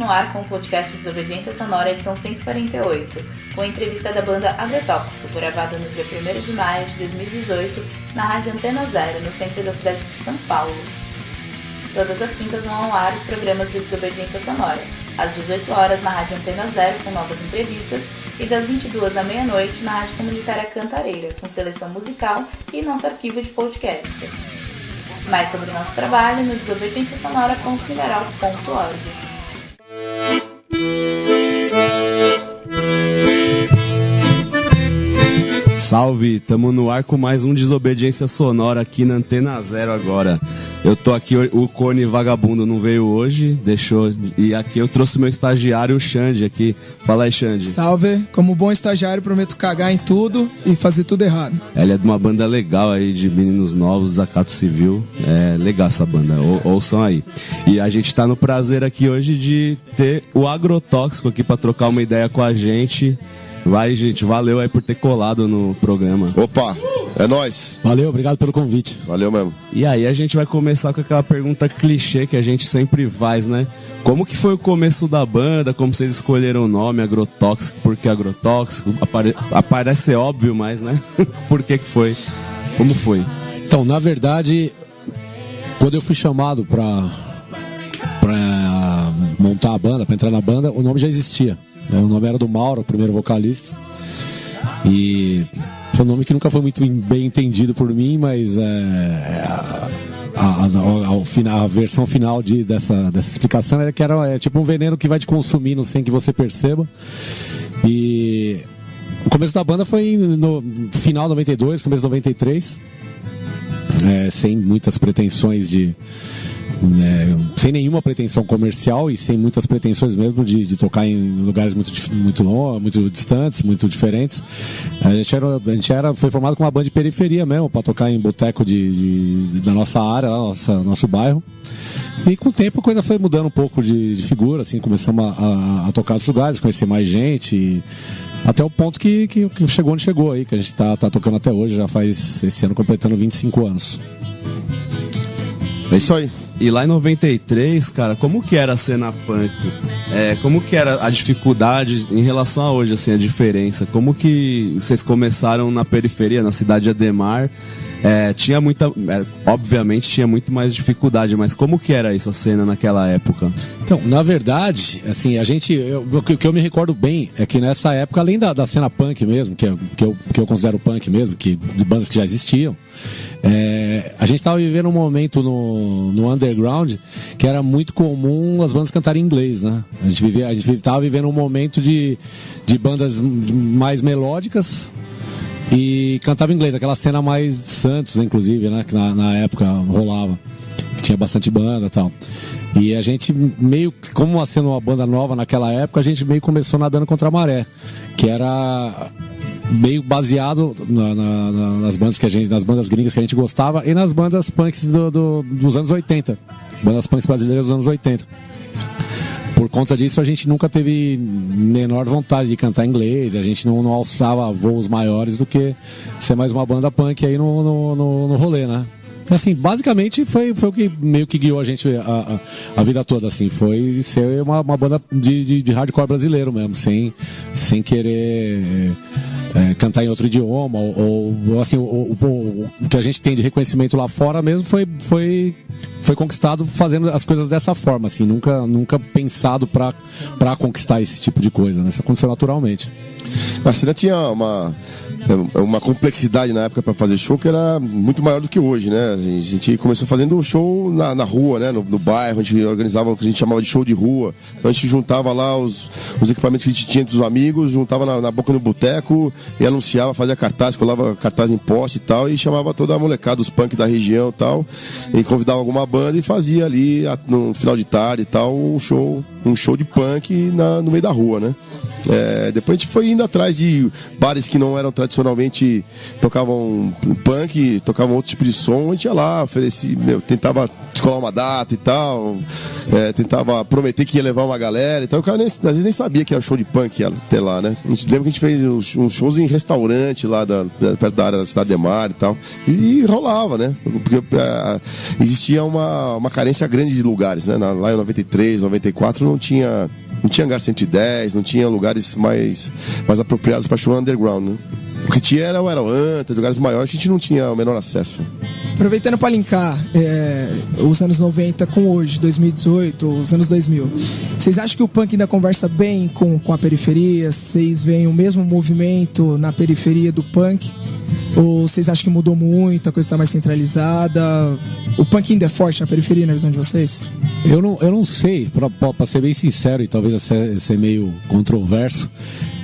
no ar com o podcast Desobediência Sonora, edição 148, com a entrevista da banda Agrotóxico, gravada no dia 1º de maio de 2018, na Rádio Antena Zero, no centro da cidade de São Paulo. Todas as quintas vão ao ar os programas de Desobediência Sonora, às 18 horas na Rádio Antena Zero, com novas entrevistas, e das 22 à meia-noite na Rádio Comunitária Cantareira, com seleção musical e nosso arquivo de podcast. Mais sobre o nosso trabalho no desobedienciasonora.mineral.org. Salve, tamo no ar com mais um Desobediência Sonora aqui na Antena Zero agora. Eu tô aqui, o Cone Vagabundo não veio hoje, deixou, e aqui eu trouxe meu estagiário, o Xande, aqui. Fala aí, Xande. Salve, como bom estagiário prometo cagar em tudo e fazer tudo errado. Ela é de uma banda legal aí, de meninos novos, Desacato Civil, é legal essa banda, ouçam aí. E a gente tá no prazer aqui hoje de ter o Agrotóxico aqui pra trocar uma ideia com a gente. Vai, gente, valeu aí por ter colado no programa. Opa, é nóis. Valeu, obrigado pelo convite. Valeu mesmo. E aí a gente vai começar com aquela pergunta clichê que a gente sempre faz, né? Como que foi o começo da banda? Como vocês escolheram o nome Agrotóxico? Por que Agrotóxico? Parece ser óbvio, mas, né? Por que foi? Como foi? Então, na verdade, quando eu fui chamado pra montar a banda, pra entrar na banda, o nome já existia. O nome era do Mauro, o primeiro vocalista. E foi um nome que nunca foi muito bem entendido por mim, mas a versão final dessa explicação era que era tipo um veneno que vai te consumindo sem que você perceba. E o começo da banda foi no final de 92, começo de 93, sem muitas pretensões sem nenhuma pretensão comercial e sem muitas pretensões mesmo de tocar em lugares muito longe, muito distantes, muito diferentes. A gente foi formado com uma banda de periferia mesmo, para tocar em boteco da nossa área, nosso bairro. E com o tempo a coisa foi mudando um pouco de figura, assim, começamos a tocar nos lugares, conhecer mais gente, até o ponto que chegou onde chegou aí, que a gente tá tocando até hoje, já faz esse ano completando 25 anos. É isso aí. E lá em 93, cara, como que era a cena punk? Como que era a dificuldade em relação a hoje, assim, a diferença? Como que vocês começaram na periferia, na cidade de Ademar? Tinha obviamente tinha muito mais dificuldade, mas como que era isso, a cena naquela época? Então, na verdade, assim, o que eu me recordo bem é que nessa época, além da cena punk mesmo, que eu considero punk mesmo, de bandas que já existiam, a gente estava vivendo um momento no underground que era muito comum as bandas cantarem em inglês, né? A gente estava vivendo um momento de bandas mais melódicas e cantava em inglês, aquela cena mais de Santos, inclusive, né? Que na época rolava, que tinha bastante banda e tal. E a gente meio, como sendo uma banda nova naquela época, a gente meio começou nadando contra a maré, que era meio baseado nas bandas nas bandas gringas que a gente gostava e nas bandas punks dos anos 80, bandas punks brasileiras dos anos 80. Por conta disso, a gente nunca teve menor vontade de cantar em inglês, a gente não alçava voos maiores do que ser mais uma banda punk aí no rolê, né? Assim, basicamente foi o que meio que guiou a gente a vida toda, assim, foi ser uma banda de hardcore brasileiro mesmo, sem querer cantar em outro idioma, ou assim, o que a gente tem de reconhecimento lá fora mesmo foi conquistado fazendo as coisas dessa forma, assim, nunca pensado pra conquistar esse tipo de coisa, né? Isso aconteceu naturalmente. A cena tinha uma complexidade na época para fazer show que era muito maior do que hoje, né? A gente começou fazendo show na rua, né? No bairro, a gente organizava o que a gente chamava de show de rua. Então a gente juntava lá os equipamentos que a gente tinha entre os amigos, juntava na boca do boteco e anunciava, fazia cartaz, colava cartaz em poste e tal, e chamava toda a molecada, os punk da região e tal, e convidava alguma banda e fazia ali no final de tarde e tal um show de punk no meio da rua, né? Depois a gente foi indo atrás de bares que não eram tradicionalmente, tocavam punk, tocavam outro tipo de som, a gente ia lá, tentava descolar uma data e tal, tentava prometer que ia levar uma galera e tal. O cara às vezes nem sabia que era show de punk ia ter lá, né? A gente lembra que a gente fez uns shows em restaurante lá perto da área da Cidade Ademar e tal, e rolava, né? Porque existia uma carência grande de lugares, né? Lá em 93, 94 não tinha hangar 110, não tinha lugares mais apropriados para show underground, né? O que tinha era o Antas, lugares maiores, a gente não tinha o menor acesso. Aproveitando para linkar os anos 90 com hoje, 2018, os anos 2000, vocês acham que o punk ainda conversa bem com a periferia? Vocês veem o mesmo movimento na periferia do punk? Ou vocês acham que mudou muito, a coisa está mais centralizada? O punk ainda é forte na periferia, na visão de vocês? Eu não sei, pra ser bem sincero e talvez ser meio controverso,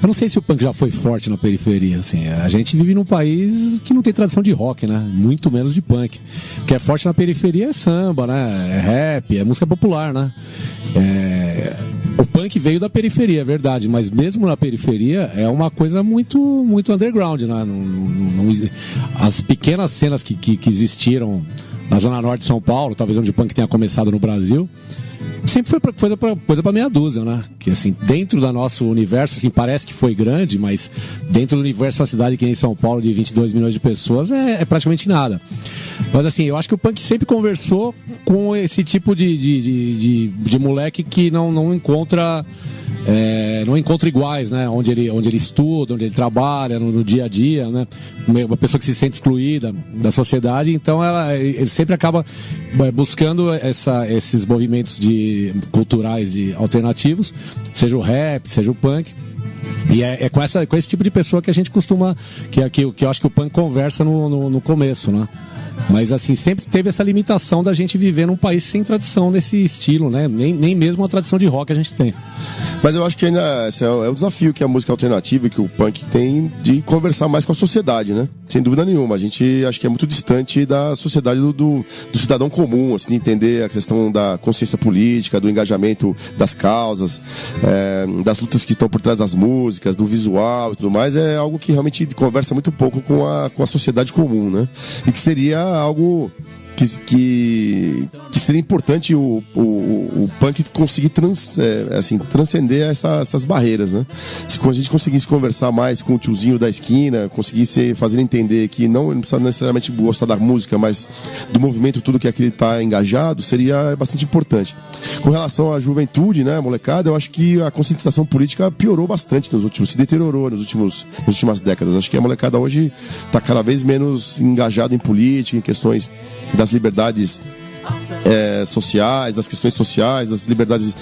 eu não sei se o punk já foi forte na periferia, assim. A gente vive num país que não tem tradição de rock, né? Muito menos de punk. O que é forte na periferia é samba, né? É rap, é música popular, né? O punk veio da periferia, é verdade, mas mesmo na periferia é uma coisa muito, muito underground, né? As pequenas cenas que existiram na Zona Norte de São Paulo, talvez onde o punk tenha começado no Brasil, sempre foi coisa pra meia dúzia, né? Que assim, dentro do nosso universo, assim, parece que foi grande, mas dentro do universo da cidade que é em São Paulo, de 22 milhões de pessoas, é praticamente nada. Mas assim, eu acho que o punk sempre conversou com esse tipo de moleque que não encontra... não encontra iguais, né? Onde ele estuda, onde ele trabalha, no dia a dia, né? Uma pessoa que se sente excluída da sociedade, então ele sempre acaba buscando esses movimentos culturais alternativos, seja o rap, seja o punk. E é com esse tipo de pessoa que a gente costuma, que eu acho que o punk conversa no começo, né? Mas assim, sempre teve essa limitação da gente viver num país sem tradição nesse estilo, né? Nem mesmo a tradição de rock a gente tem. Mas eu acho que ainda esse é o desafio que a música alternativa e que o punk tem de conversar mais com a sociedade, né? Sem dúvida nenhuma. A gente acho que é muito distante da sociedade do cidadão comum, assim, de entender a questão da consciência política, do engajamento das causas, das lutas que estão por trás das músicas, do visual e tudo mais. É algo que realmente conversa muito pouco com a sociedade comum, né? E que seria algo que seria importante o punk conseguir transcender essas barreiras, né? Se a gente conseguisse conversar mais com o tiozinho da esquina, conseguisse fazer entender que não precisa necessariamente gostar da música, mas do movimento, tudo que aquele está engajado, seria bastante importante. Com relação à juventude, né, molecada, eu acho que a conscientização política piorou bastante se deteriorou nas últimas décadas. Acho que a molecada hoje está cada vez menos engajada em política, em questões das liberdades sociais, das questões sociais, das liberdades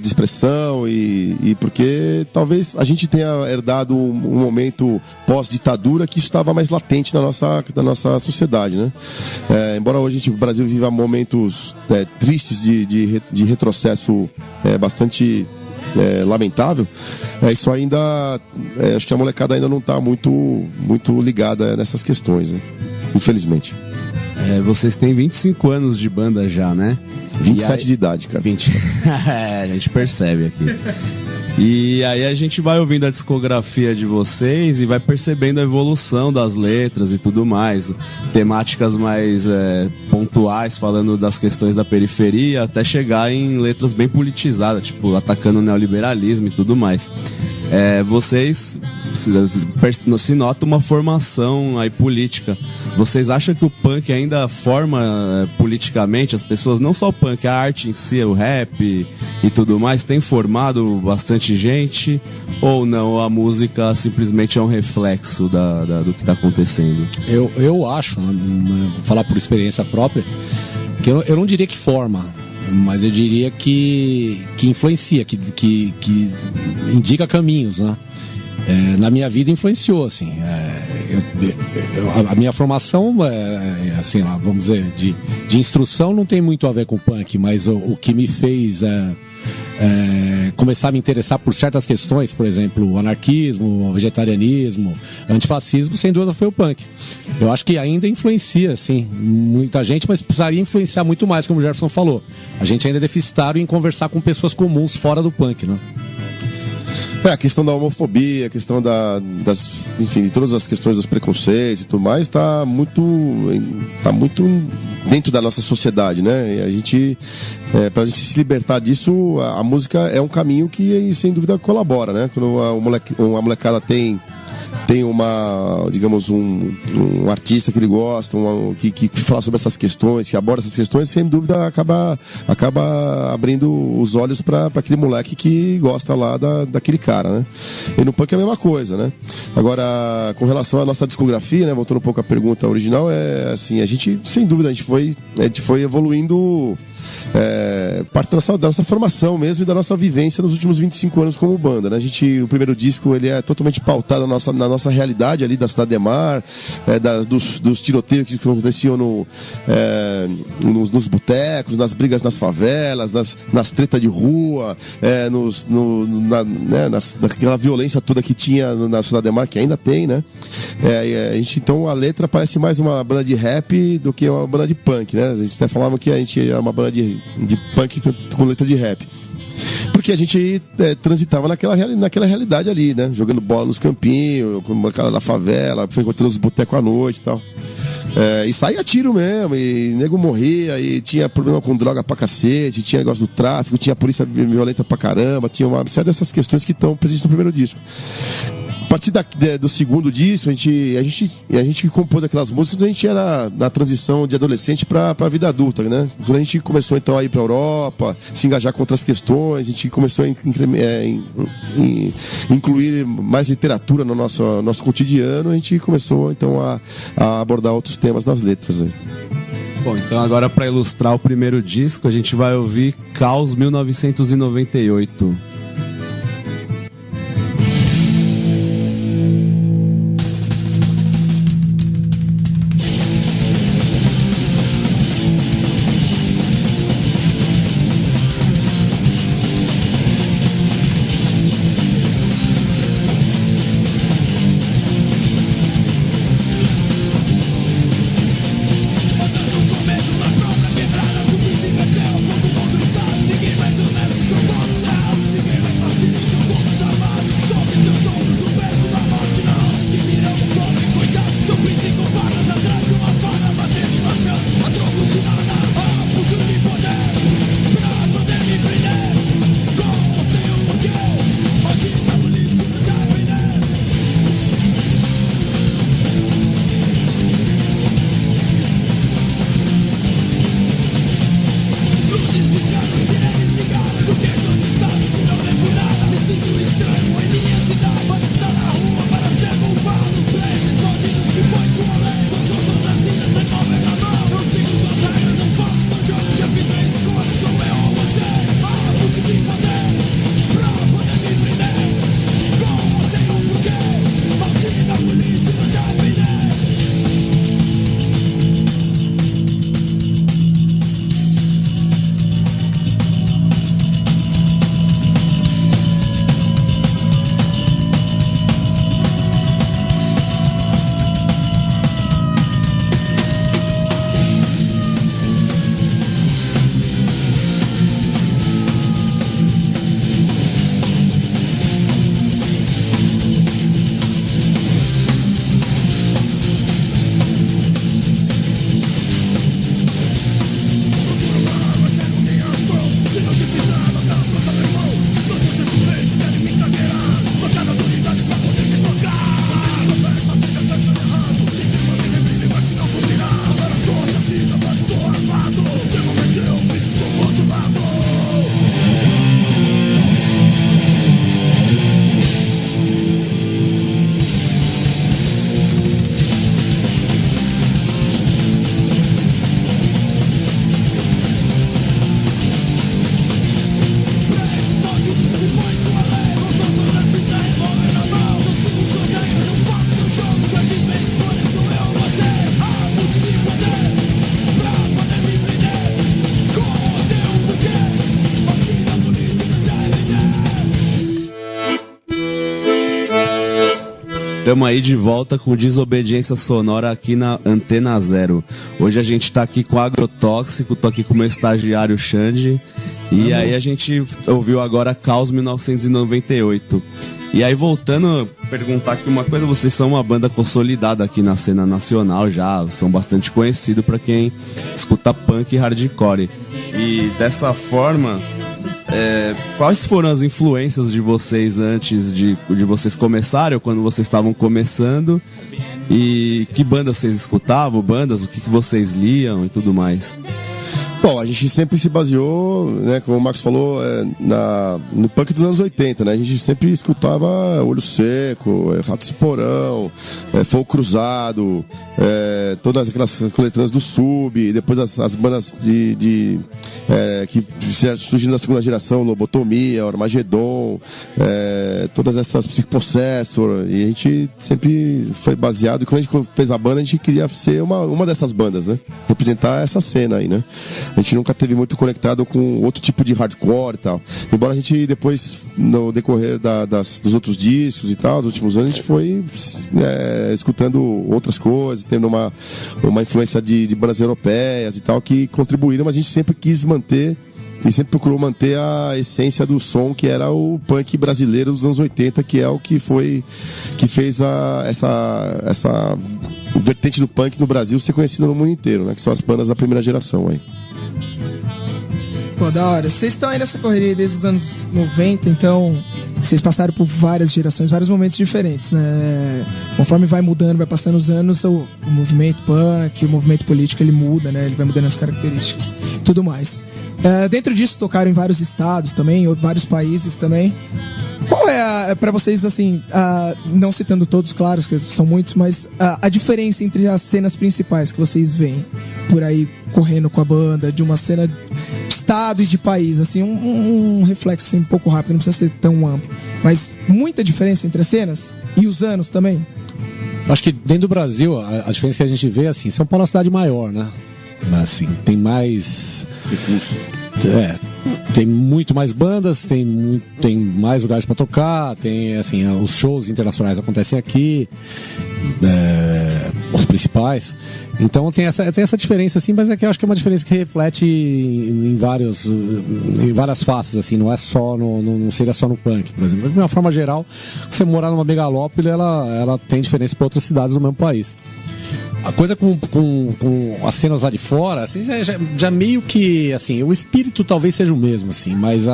de expressão e porque talvez a gente tenha herdado um momento pós-ditadura que isso estava mais latente na nossa sociedade, né? Embora hoje o Brasil viva momentos tristes de retrocesso bastante lamentável, isso ainda acho que a molecada ainda não está muito ligada nessas questões, né? Infelizmente. Vocês têm 25 anos de banda já, né? 27 de idade, cara. 20. A gente percebe aqui. E aí a gente vai ouvindo a discografia de vocês e vai percebendo a evolução das letras e tudo mais. Temáticas mais pontuais, falando das questões da periferia, até chegar em letras bem politizadas, tipo, atacando o neoliberalismo e tudo mais. Vocês se nota uma formação aí política. Vocês acham que o punk ainda forma politicamente as pessoas? Não só o punk, a arte em si, o rap e tudo mais, tem formado bastante gente? Ou não, a música simplesmente é um reflexo do que está acontecendo? Eu acho, vou falar por experiência própria, que eu não diria que forma, mas eu diria que influencia, que indica caminhos, né? Na minha vida influenciou, assim. A minha formação, assim, vamos dizer, de instrução não tem muito a ver com punk, mas o que me fez começar a me interessar por certas questões, por exemplo, o anarquismo, o vegetarianismo, antifascismo, sem dúvida foi o punk. Eu acho que ainda influencia, assim, muita gente, mas precisaria influenciar muito mais, como o Jefferson falou. A gente ainda é deficitário em conversar com pessoas comuns fora do punk, né? A questão da homofobia, a questão enfim, de todas as questões dos preconceitos e tudo mais, tá muito dentro da nossa sociedade, né? E a gente, pra gente se libertar disso, a música é um caminho que, sem dúvida, colabora, né? Quando uma molecada tem digamos, um artista que ele gosta, que fala sobre essas questões, que aborda essas questões, sem dúvida acaba abrindo os olhos para aquele moleque que gosta lá daquele cara, né? E no punk é a mesma coisa, né? Agora, com relação à nossa discografia, né? Voltando um pouco à pergunta original, assim, a gente, sem dúvida, a gente foi evoluindo parte da nossa formação mesmo e da nossa vivência nos últimos 25 anos como banda, né? O primeiro disco, ele é totalmente pautado na nossa realidade ali da Cidade Ademar, dos tiroteios que aconteciam nos botecos, nas brigas nas favelas, nas tretas de rua, naquela violência toda que tinha na Cidade Ademar, que ainda tem, né? Então a letra parece mais uma banda de rap do que uma banda de punk, né? A gente até falava que a gente era uma banda de punk com letra de rap. Porque a gente transitava naquela realidade ali, né? Jogando bola nos campinhos, com uma cara da favela, frequentando os botecos à noite e tal. E saía tiro mesmo, e nego morria, e tinha problema com droga pra cacete, tinha negócio do tráfico, tinha polícia violenta pra caramba, tinha uma série dessas questões que estão presentes no primeiro disco. A partir do segundo disco, a gente compôs aquelas músicas quando a gente era na transição de adolescente para a vida adulta, né? Quando a gente começou então a ir para a Europa, se engajar com outras questões, a gente começou a incluir mais literatura no nosso cotidiano, a gente começou então a abordar outros temas nas letras, né? Bom, então agora para ilustrar o primeiro disco, a gente vai ouvir Caos 1998. Estamos aí de volta com Desobediência Sonora aqui na Antena Zero. Hoje a gente tá aqui com o Agrotóxico, tô aqui com o meu estagiário Xande. E aí a gente ouviu agora Caos 1998. E aí, voltando, perguntar aqui uma coisa, vocês são uma banda consolidada aqui na cena nacional já, são bastante conhecidos pra quem escuta punk e hardcore. E dessa forma, quais foram as influências de vocês antes de vocês começarem, ou quando vocês estavam começando? E que bandas vocês escutavam, o que vocês liam e tudo mais? Bom, a gente sempre se baseou, né, como o Marcos falou, no punk dos anos 80, né? A gente sempre escutava Olho Seco, Ratos de Porão, Fogo Cruzado, todas aquelas coletâneas do Sub, e depois as bandas que surgindo da segunda geração, Lobotomia, Armagedon, todas essas Psicopossessor, e a gente sempre foi baseado, e quando a gente fez a banda, a gente queria ser uma dessas bandas, né? Representar essa cena aí, né? A gente nunca teve muito conectado com outro tipo de hardcore e tal. Embora a gente depois, no decorrer dos outros discos e tal, dos últimos anos, a gente foi escutando outras coisas, tendo uma influência de bandas europeias e tal, que contribuíram, mas a gente sempre quis manter e sempre procurou manter a essência do som, que era o punk brasileiro dos anos 80, que é o que fez essa vertente do punk no Brasil ser conhecida no mundo inteiro, né? Que são as bandas da primeira geração aí. Pô, da hora. Vocês estão aí nessa correria desde os anos 90, então vocês passaram por várias gerações, vários momentos diferentes, né? Conforme vai mudando, vai passando os anos, o movimento punk, o movimento político, ele muda, né? Ele vai mudando as características e tudo mais. Dentro disso, tocaram em vários estados também, ou vários países também. Qual é, pra vocês, assim, não citando todos, claro, que são muitos, mas a diferença entre as cenas principais que vocês veem por aí correndo com a banda, de uma cena de estado e de país, assim, um reflexo assim, um pouco rápido, não precisa ser tão amplo, mas muita diferença entre as cenas e os anos também? Acho que dentro do Brasil, a diferença que a gente vê, assim, São Paulo é uma cidade maior, né? Assim, tem mais recursos. Tem muito mais bandas, tem mais lugares para tocar, tem, assim, os shows internacionais acontecem aqui, os principais. Então tem essa diferença, assim, mas é que eu acho que é uma diferença que reflete em várias faces, assim, não é só não seria só no punk, por exemplo. De uma forma geral, você morar numa megalópole, ela tem diferença para outras cidades do mesmo país. A coisa com as cenas lá de fora, assim, já meio que, assim, o espírito talvez seja o mesmo, assim, mas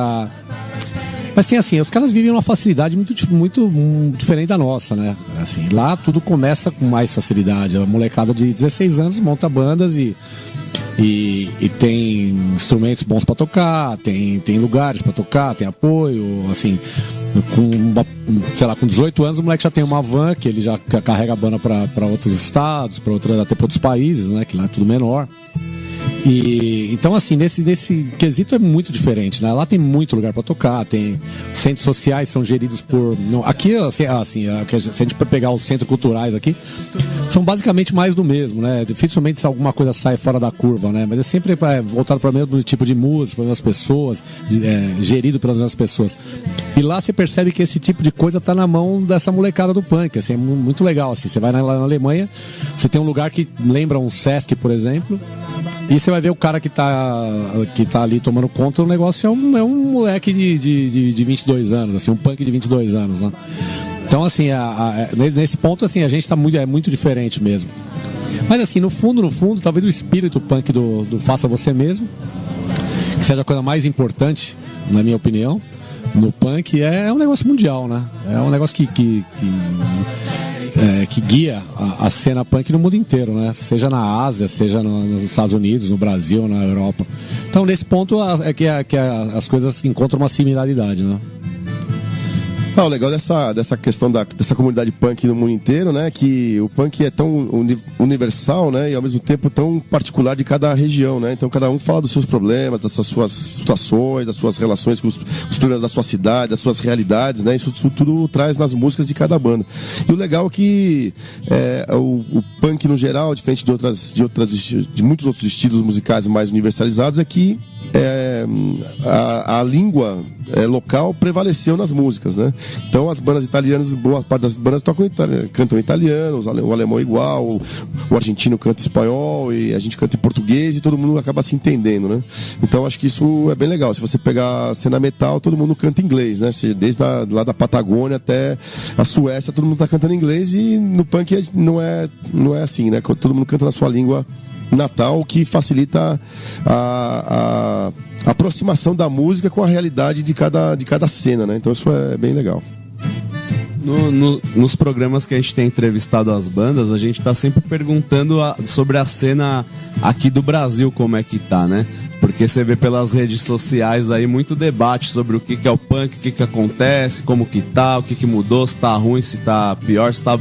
tem, assim, os caras vivem uma facilidade muito diferente da nossa, né? Assim, lá tudo começa com mais facilidade. A molecada de 16 anos monta bandas e tem instrumentos bons pra tocar, tem lugares pra tocar, tem apoio, assim. Com 18 anos o moleque já tem uma van que ele já carrega a banda pra outros estados, até pra outros países, né? Que lá é tudo menor. Então, assim, nesse quesito é muito diferente, né? Lá tem muito lugar para tocar, tem centros sociais, são geridos por... Não, aqui, assim, se a gente pegar os centros culturais aqui, são basicamente mais do mesmo, né? Dificilmente se alguma coisa sai fora da curva, né? Mas é sempre voltado para o mesmo tipo de música, para as mesmas pessoas, gerido pelas mesmas pessoas. E lá você percebe que esse tipo de coisa tá na mão dessa molecada do punk, assim, é muito legal, assim. Você vai lá na Alemanha, você tem um lugar que lembra um Sesc, por exemplo, e você vai ver o cara que tá ali tomando conta do negócio, é um moleque de 22 anos, assim, um punk de 22 anos, né? Então, assim, nesse ponto, assim, a gente tá muito diferente mesmo. Mas, assim, no fundo, talvez o espírito punk do faça você mesmo, que seja a coisa mais importante, na minha opinião, no punk, é um negócio mundial, né? É um negócio que guia a cena punk no mundo inteiro, né? Seja na Ásia, seja nos Estados Unidos, no Brasil, na Europa. Então, nesse ponto, as coisas encontram uma similaridade, né? O legal dessa questão dessa comunidade punk no mundo inteiro, né? Que o punk é tão universal, né? E ao mesmo tempo tão particular de cada região, né? Então cada um fala dos seus problemas, das suas situações, das suas relações com os problemas da sua cidade, das suas realidades, né? Isso tudo traz nas músicas de cada banda. E o legal é que o punk no geral, diferente de muitos outros estilos musicais mais universalizados, é que a língua local prevaleceu nas músicas, né? Então as bandas italianas, boa parte das bandas cantam italiano, o alemão igual, o argentino canta espanhol e a gente canta em português e todo mundo acaba se entendendo, né? Então acho que isso é bem legal. Se você pegar a cena metal, todo mundo canta inglês, né? Desde lá da Patagônia até a Suécia, todo mundo tá cantando inglês, e no punk não é assim, né? Todo mundo canta na sua língua natal, o que facilita a aproximação da música com a realidade de cada cena, né? Então isso é bem legal. Nos programas que a gente tem entrevistado as bandas, a gente tá sempre perguntando sobre a cena aqui do Brasil, como é que tá, né? Porque você vê pelas redes sociais aí muito debate sobre o que é o punk, o que acontece, como que tá, o que mudou, se tá ruim, se tá pior, se tá...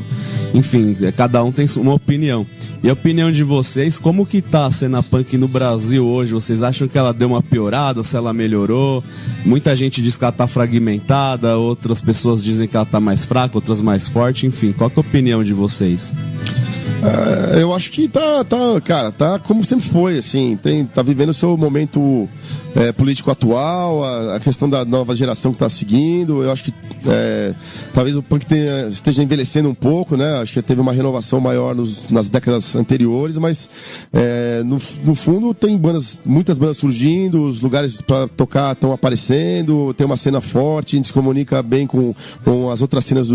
Enfim, cada um tem uma opinião. E a opinião de vocês, como que tá a cena punk no Brasil hoje? Vocês acham que ela deu uma piorada, se ela melhorou? Muita gente diz que ela tá fragmentada, outras pessoas dizem que ela tá mais fraca, outras mais forte, enfim. Qual que é a opinião de vocês? Eu acho que cara, tá como sempre foi, assim, tá vivendo o seu momento político atual, a questão da nova geração que tá seguindo. Eu acho que talvez o punk esteja envelhecendo um pouco, né? Acho que teve uma renovação maior nas décadas anteriores, mas no fundo tem muitas bandas surgindo, os lugares para tocar estão aparecendo, tem uma cena forte, a gente se comunica bem com as outras cenas de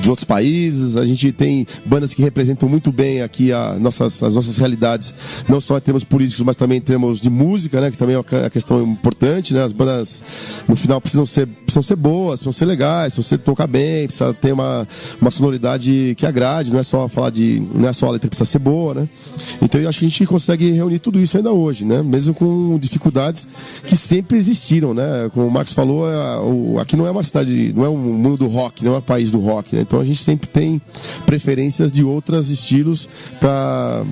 outros países. A gente tem bandas que representam muito bem aqui as nossas realidades, não só em termos políticos, mas também em termos de música, né? Que também é uma questão importante, né? As bandas no final precisam ser boas, precisam ser legais, precisam tocar bem, precisa ter uma sonoridade que agrade, não é só a letra que precisa ser boa, né? Então eu acho que a gente consegue reunir tudo isso ainda hoje, né? Mesmo com dificuldades que sempre existiram, né? Como o Marcos falou, aqui não é uma cidade, não é um mundo do rock, não é um país do rock, né? Então a gente sempre tem preferências de outros estilos para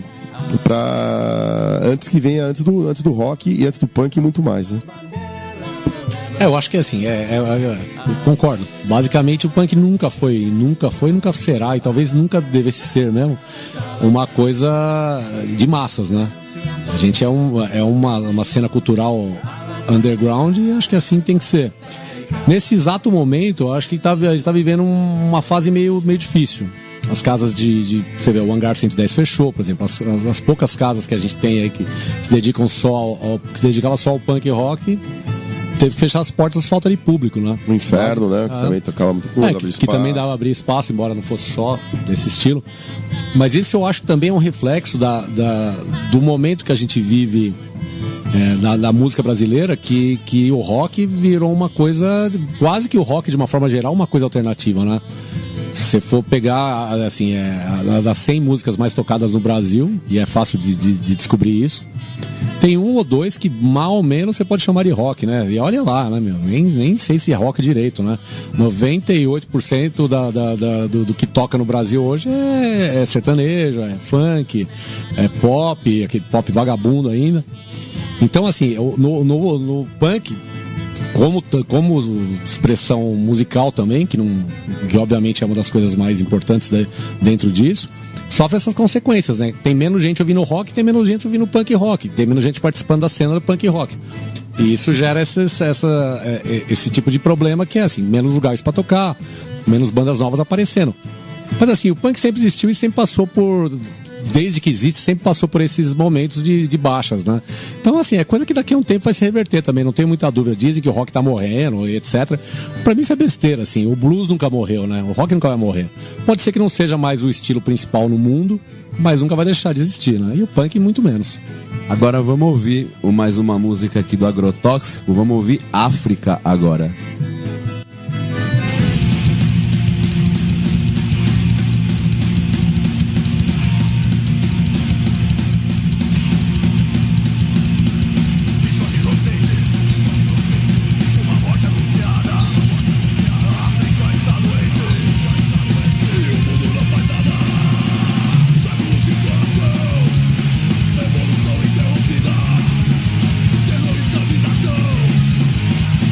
antes que venha antes do rock e antes do punk e muito mais, né? Eu acho que assim, eu concordo. Basicamente o punk nunca será, e talvez nunca devesse ser mesmo, uma coisa de massas, né? A gente é uma cena cultural underground, e acho que assim tem que ser. Nesse exato momento, eu acho que a gente tá vivendo uma fase meio difícil. As casas você vê, o Hangar 110 fechou, por exemplo. As poucas casas que a gente tem aí que se dedicam que se dedicava só ao punk rock, teve que fechar as portas por falta de público, né? O Inferno, né? Que também tocava muito coisa, que também dava abrir espaço, embora não fosse só desse estilo. Mas isso eu acho que também é um reflexo do momento que a gente vive da música brasileira, que o rock virou uma coisa, quase que o rock de uma forma geral, uma coisa alternativa, né? Se você for pegar, assim, das 100 músicas mais tocadas no Brasil, e é fácil de descobrir isso, tem um ou dois que mal ou menos você pode chamar de rock, né? E olha lá, né, meu? Nem sei se é rock direito, né? 98% do que toca no Brasil hoje é sertanejo, é funk, é pop, aquele pop vagabundo ainda. Então, assim, no punk, como expressão musical também, que obviamente é uma das coisas mais importantes dentro disso, sofre essas consequências, né? Tem menos gente ouvindo rock, tem menos gente ouvindo punk rock, tem menos gente participando da cena do punk rock. E isso gera esse tipo de problema, que é assim, menos lugares para tocar, menos bandas novas aparecendo. Mas assim, o punk sempre existiu e sempre passou desde que existe, sempre passou por esses momentos de baixas, né? Então, assim, é coisa que daqui a um tempo vai se reverter também, não tenho muita dúvida. Dizem que o rock tá morrendo, etc. Pra mim isso é besteira, assim. O blues nunca morreu, né? O rock nunca vai morrer. Pode ser que não seja mais o estilo principal no mundo, mas nunca vai deixar de existir, né? E o punk muito menos. Agora vamos ouvir mais uma música aqui do Agrotóxico. Vamos ouvir África agora.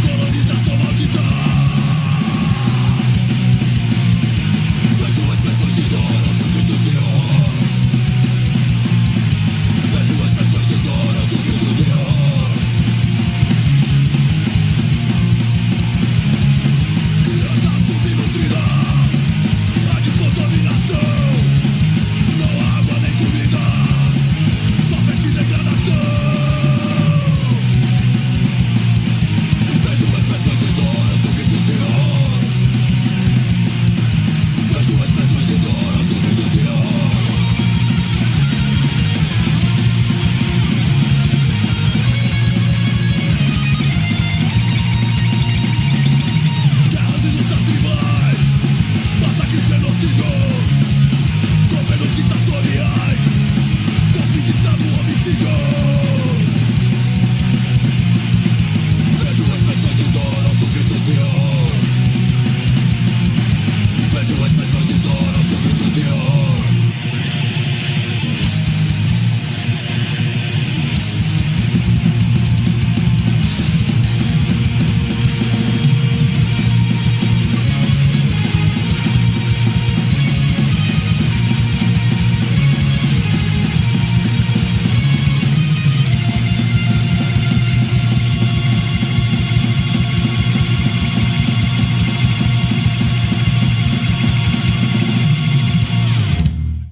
Colonização maldita.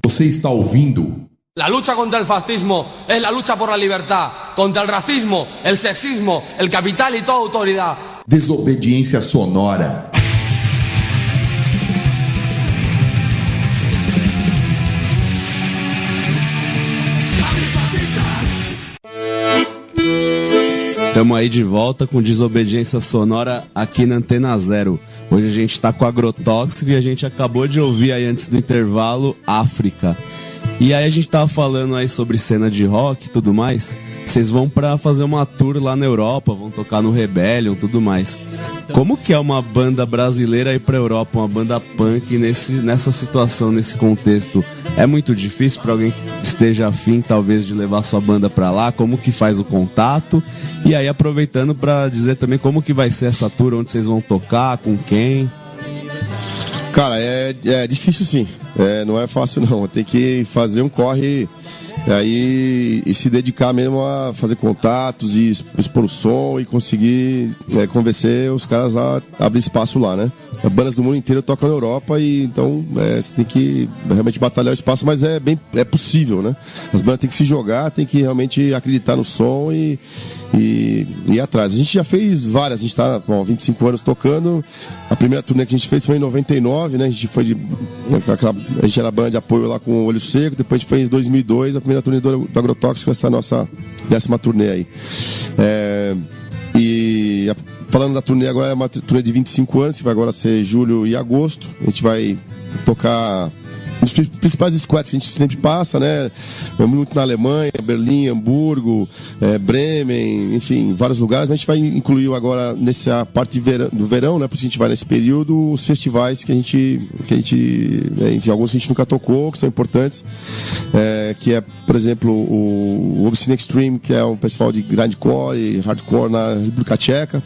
Você está ouvindo? La lucha contra el fascismo es la lucha por la libertad, contra el racismo, el sexismo, el capital y toda autoridad. Desobediência sonora. Estamos aí de volta com Desobediência Sonora aqui na Antena Zero. Hoje a gente tá com Agrotóxico e a gente acabou de ouvir aí antes do intervalo África. E aí a gente tava falando aí sobre cena de rock e tudo mais. Vocês vão pra fazer uma tour lá na Europa, vão tocar no Rebellion e tudo mais. Como que é uma banda brasileira ir pra Europa, uma banda punk nessa situação, nesse contexto? É muito difícil pra alguém que esteja afim, talvez, de levar sua banda pra lá? Como que faz o contato? E aí, aproveitando pra dizer também como que vai ser essa tour, onde vocês vão tocar, com quem? Cara, é difícil sim. Não é fácil não. Tem que fazer um corre aí e se dedicar mesmo a fazer contatos e expor o som e conseguir convencer os caras a abrir espaço lá, né? Bandas do mundo inteiro tocam na Europa e então você tem que realmente batalhar o espaço, mas é possível, né? As bandas têm que se jogar, tem que realmente acreditar no som e ir atrás. A gente já fez várias, a gente tá há 25 anos tocando. A primeira turnê que a gente fez foi em 99, né? A gente foi a gente era banda de apoio lá com o Olho Seco, depois a gente fez em 2002 a primeira turnê do Agrotóxico, essa é a nossa 10ª turnê aí. Falando da turnê agora, é uma turnê de 25 anos, que vai agora ser julho e agosto. A gente vai tocar os principais squats que a gente sempre passa, né? Muito na Alemanha, Berlim, Hamburgo, Bremen, enfim, vários lugares. A gente vai incluir agora nessa parte do verão, né? Porque a gente vai nesse período, os festivais que a gente enfim, alguns que a gente nunca tocou, que são importantes, que é, por exemplo, o Obscene Extreme, que é um festival de grindcore e hardcore na República Tcheca.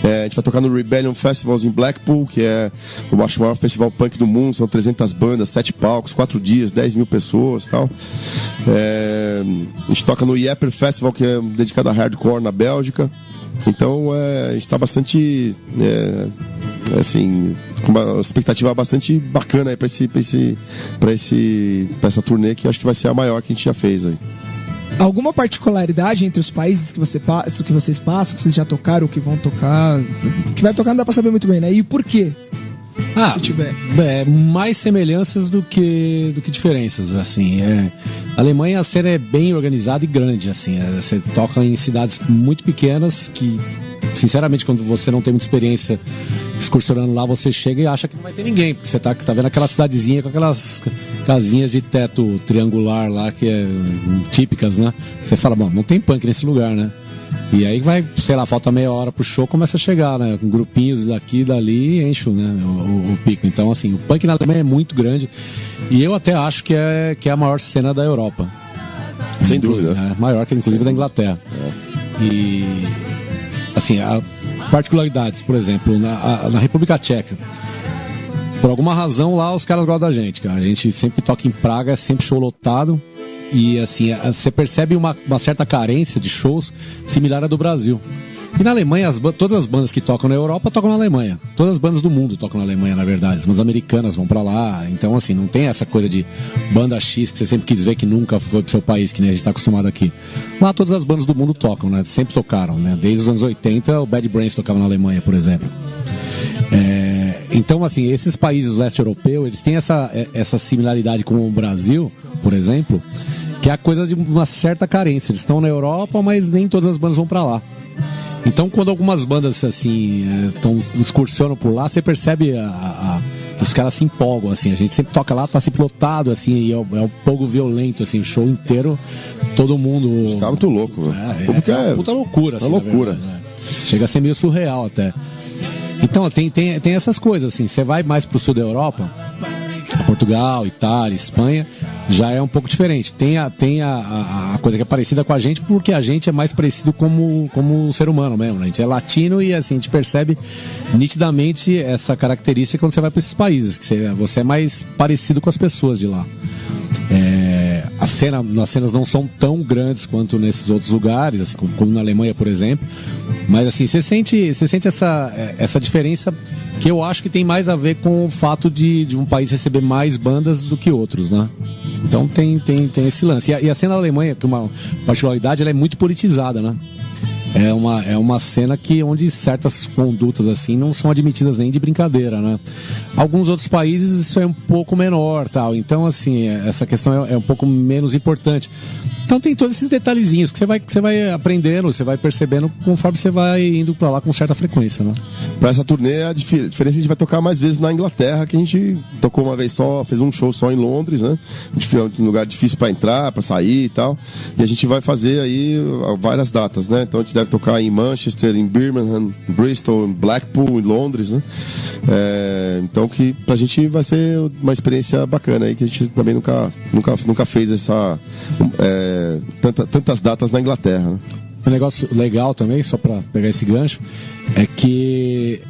A gente vai tocar no Rebellion Festivals em Blackpool, que é o maior festival punk do mundo. São 300 bandas, 7 palcos, 4 dias, 10 mil pessoas e tal. A gente toca no Yepper Festival, que é dedicado a hardcore na Bélgica. Então a gente está bastante assim, com uma expectativa bastante bacana aí para essa turnê, que acho que vai ser a maior que a gente já fez aí. Alguma particularidade entre os países que vocês passam, que vocês já tocaram, que vão tocar? Que vai tocar não dá pra saber muito bem, né? E por quê? Se tiver. Mais semelhanças do que diferenças, assim. A Alemanha, a cena é bem organizada e grande, assim. Você toca em cidades muito pequenas que, sinceramente, quando você não tem muita experiência excursionando lá, você chega e acha que não vai ter ninguém, porque você tá vendo aquela cidadezinha com aquelas casinhas de teto triangular lá, que é típicas, né? Você fala, bom, não tem punk nesse lugar, né? E aí vai, sei lá, falta meia hora pro show, começa a chegar, né? Com grupinhos daqui e dali, enche, né? O pico. Então, assim, o punk na Alemanha é muito grande e eu até acho que é a maior cena da Europa. Sem dúvida. Maior que, inclusive, da Inglaterra. E, assim, particularidades, por exemplo, na República Tcheca. Por alguma razão lá os caras gostam da gente, cara. A gente sempre toca em Praga, é sempre show lotado. E assim, você percebe uma certa carência de shows similar à do Brasil. E na Alemanha, todas as bandas que tocam na Europa tocam na Alemanha. Todas as bandas do mundo tocam na Alemanha, na verdade. As bandas americanas vão pra lá. Então, assim, não tem essa coisa de banda X que você sempre quis ver, que nunca foi pro seu país, que nem a gente tá acostumado aqui. Lá todas as bandas do mundo tocam, né? Sempre tocaram, né? Desde os anos 80, o Bad Brains tocava na Alemanha, por exemplo. Então, assim, esses países leste europeu, eles têm essa similaridade com o Brasil, por exemplo, que é a coisa de uma certa carência. Eles estão na Europa, mas nem todas as bandas vão pra lá. Então, quando algumas bandas, assim, excursionam por lá, você percebe que os caras se empolgam, assim. A gente sempre toca lá, tá sempre lotado, assim, e é um pouco violento, assim, o show inteiro todo mundo... Ficava muito louco, uma puta loucura, assim, uma loucura. Verdade, né? Chega a ser meio surreal até. Então, tem essas coisas, assim. Você vai mais pro sul da Europa, Portugal, Itália, Espanha, já é um pouco diferente. Tem a coisa que é parecida com a gente, porque a gente é mais parecido como ser humano mesmo, né? A gente é latino e assim, a gente percebe nitidamente essa característica quando você vai para esses países, que você é mais parecido com as pessoas de lá. As cenas não são tão grandes quanto nesses outros lugares, assim, como na Alemanha, por exemplo. Mas assim, você sente essa diferença, que eu acho que tem mais a ver com o fato de um país receber mais bandas do que outros, né? Então tem esse lance. E a cena da Alemanha, que é uma particularidade, ela é muito politizada, né? É uma cena onde certas condutas assim não são admitidas nem de brincadeira, né? Alguns outros países isso é um pouco menor, tal. Então, assim, essa questão é um pouco menos importante. Então tem todos esses detalhezinhos que você vai aprendendo, você vai percebendo conforme você vai indo pra lá com certa frequência, né? Pra essa turnê, a diferença é que a gente vai tocar mais vezes na Inglaterra, que a gente tocou uma vez só, fez um show só em Londres, né? Um lugar difícil pra entrar, pra sair e tal. E a gente vai fazer aí várias datas, né? Então a gente deve tocar em Manchester, em Birmingham, em Bristol, em Blackpool, em Londres, né? Então que pra gente vai ser uma experiência bacana aí, que a gente também nunca fez tantas datas na Inglaterra, né? Um negócio legal também, só pra pegar esse gancho, é que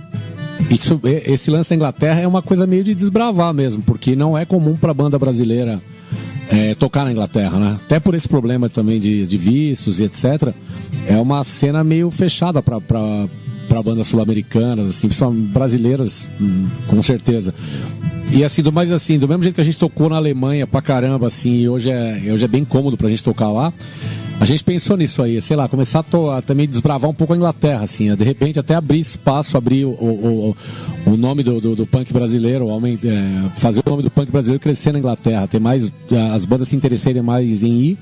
esse lance da Inglaterra é uma coisa meio de desbravar mesmo, porque não é comum pra banda brasileira tocar na Inglaterra, né? Até por esse problema também de vistos e etc. É uma cena meio fechada pra bandas sul-americanas, assim, principalmente brasileiras, com certeza. E assim, do mesmo jeito que a gente tocou na Alemanha pra caramba, assim, e hoje é bem cômodo pra gente tocar lá, a gente pensou nisso aí, sei lá, começar a também desbravar um pouco a Inglaterra, assim, de repente até abrir espaço, abrir o nome do punk brasileiro, fazer o nome do punk brasileiro crescer na Inglaterra, ter mais, as bandas se interessarem mais em ir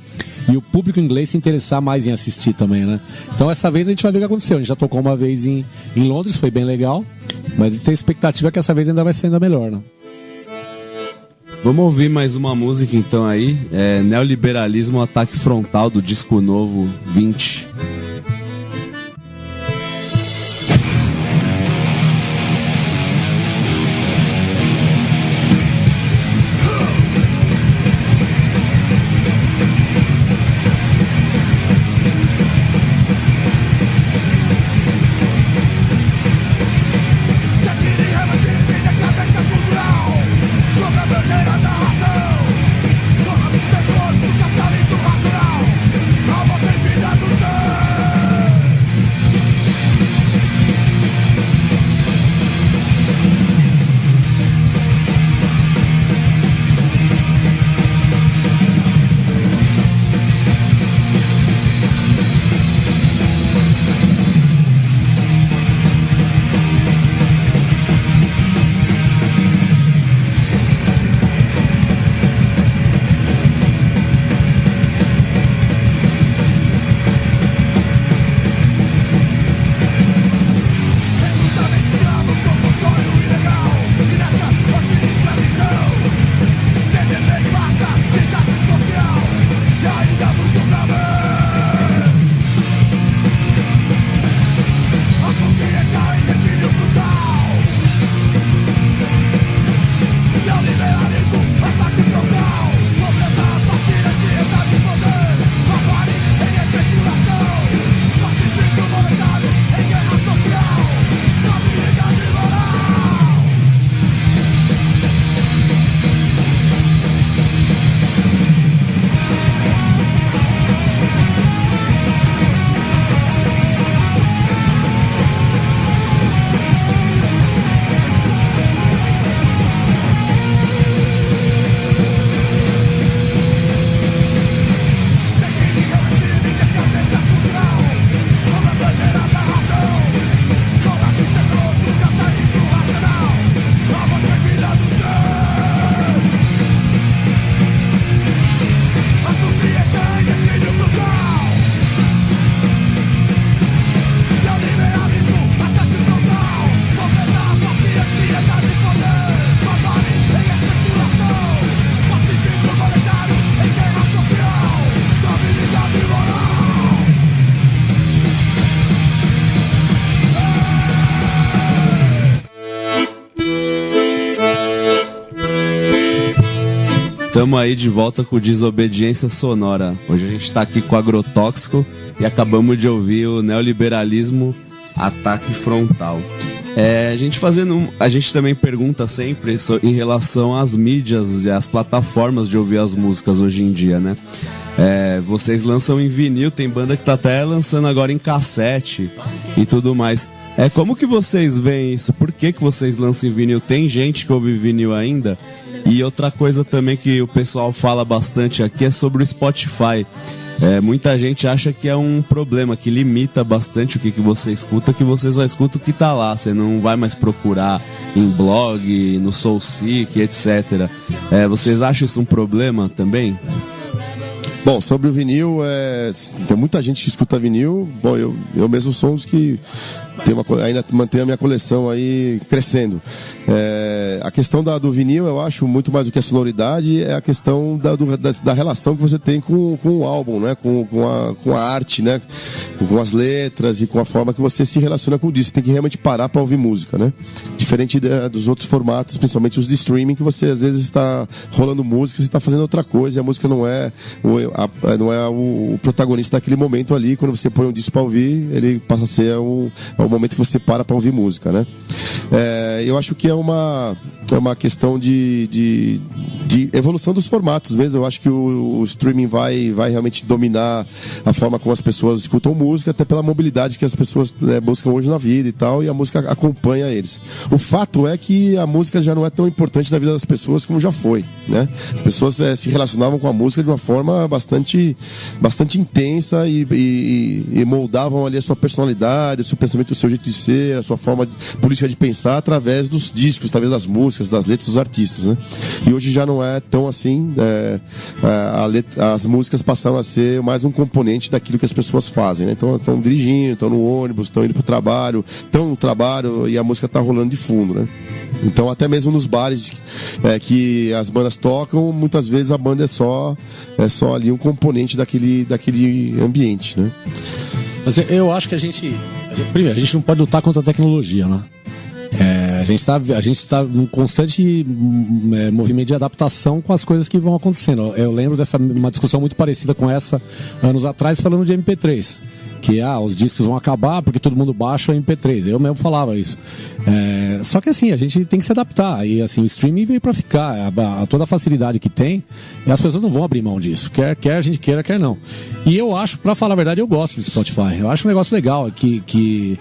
e o público inglês se interessar mais em assistir também, né? Então essa vez a gente vai ver o que aconteceu. A gente já tocou uma vez em Londres, foi bem legal, mas tem a expectativa que essa vez ainda vai ser ainda melhor, né? Vamos ouvir mais uma música então aí. Neoliberalismo, Ataque Frontal, do disco novo 20. Vida do céu. Tamo aí de volta com Desobediência Sonora. Hoje a gente tá aqui com o Agrotóxico e acabamos de ouvir o Neoliberalismo Ataque Frontal. A gente também pergunta sempre em relação às mídias e às plataformas de ouvir as músicas hoje em dia, né? Vocês lançam em vinil, tem banda que tá até lançando agora em cassete e tudo mais. Como que vocês veem isso? Por que vocês lançam em vinil? Tem gente que ouve vinil ainda? E outra coisa também que o pessoal fala bastante aqui é sobre o Spotify. Muita gente acha que é um problema, que limita bastante o que você escuta, que você só escuta o que tá lá, você não vai mais procurar em blog, no SoulSeek, etc. Vocês acham isso um problema também? Bom, sobre o vinil, tem muita gente que escuta vinil. Bom, eu mesmo sou um dos que ainda mantenho a minha coleção aí crescendo. A questão do vinil, eu acho, muito mais do que a sonoridade, é a questão da relação que você tem com o álbum, né? Com a arte, né? Com as letras e com a forma que você se relaciona com o disco. Você tem que realmente parar para ouvir música, né? Diferente dos outros formatos, principalmente os de streaming, que você às vezes está rolando música, você está fazendo outra coisa e a música não é o protagonista daquele momento ali. Quando você põe um disco para ouvir, ele passa a ser o momento que você para ouvir música, né? Eu acho que é uma questão de evolução dos formatos mesmo. Eu acho que o streaming vai realmente dominar a forma como as pessoas escutam música, até pela mobilidade que as pessoas buscam hoje na vida e tal, e a música acompanha eles. O fato é que a música já não é tão importante na vida das pessoas como já foi, né? As pessoas se relacionavam com a música de uma forma bastante intensa e moldavam ali a sua personalidade, o seu pensamento, o seu jeito de ser, a sua forma política de pensar através dos discos, através das músicas, das letras dos artistas, né? E hoje já não é tão assim. As músicas passaram a ser mais um componente daquilo que as pessoas fazem, né? Então estão dirigindo, estão no ônibus, estão indo pro trabalho, estão no trabalho e a música está rolando de fundo, né? Então até mesmo nos bares que as bandas tocam, muitas vezes a banda é só ali um componente daquele ambiente, né? Mas eu acho que primeiro, a gente não pode lutar contra a tecnologia, né? A gente está num constante movimento de adaptação com as coisas que vão acontecendo. Eu lembro uma discussão muito parecida com essa anos atrás, falando de MP3. Que os discos vão acabar porque todo mundo baixa o MP3. Eu mesmo falava isso. Só que assim, a gente tem que se adaptar. E assim, o streaming veio para ficar. Toda a facilidade que tem, e as pessoas não vão abrir mão disso. Quer a gente queira, quer não. E eu acho, para falar a verdade, eu gosto do Spotify. Eu acho um negócio legal que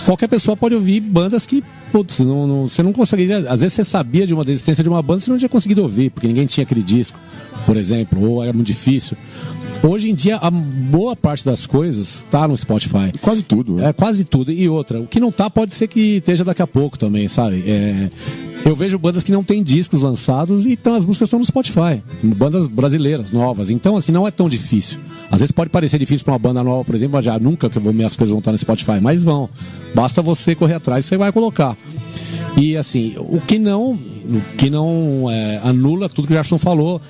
qualquer pessoa pode ouvir bandas que, putz, você não conseguiria. Às vezes você sabia de uma existência de uma banda, você não tinha conseguido ouvir, porque ninguém tinha aquele disco, por exemplo, ou era muito difícil. Hoje em dia, a boa parte das coisas está no Spotify. Quase tudo, né? Quase tudo. E outra, o que não tá pode ser que esteja daqui a pouco também, sabe? Eu vejo bandas que não têm discos lançados e as músicas estão no Spotify. Bandas brasileiras, novas. Então, assim, não é tão difícil. Às vezes pode parecer difícil para uma banda nova, por exemplo, mas já nunca que minhas coisas vão estar no Spotify. Mas vão. Basta você correr atrás e você vai colocar. E assim, o que não anula tudo que o Gerson falou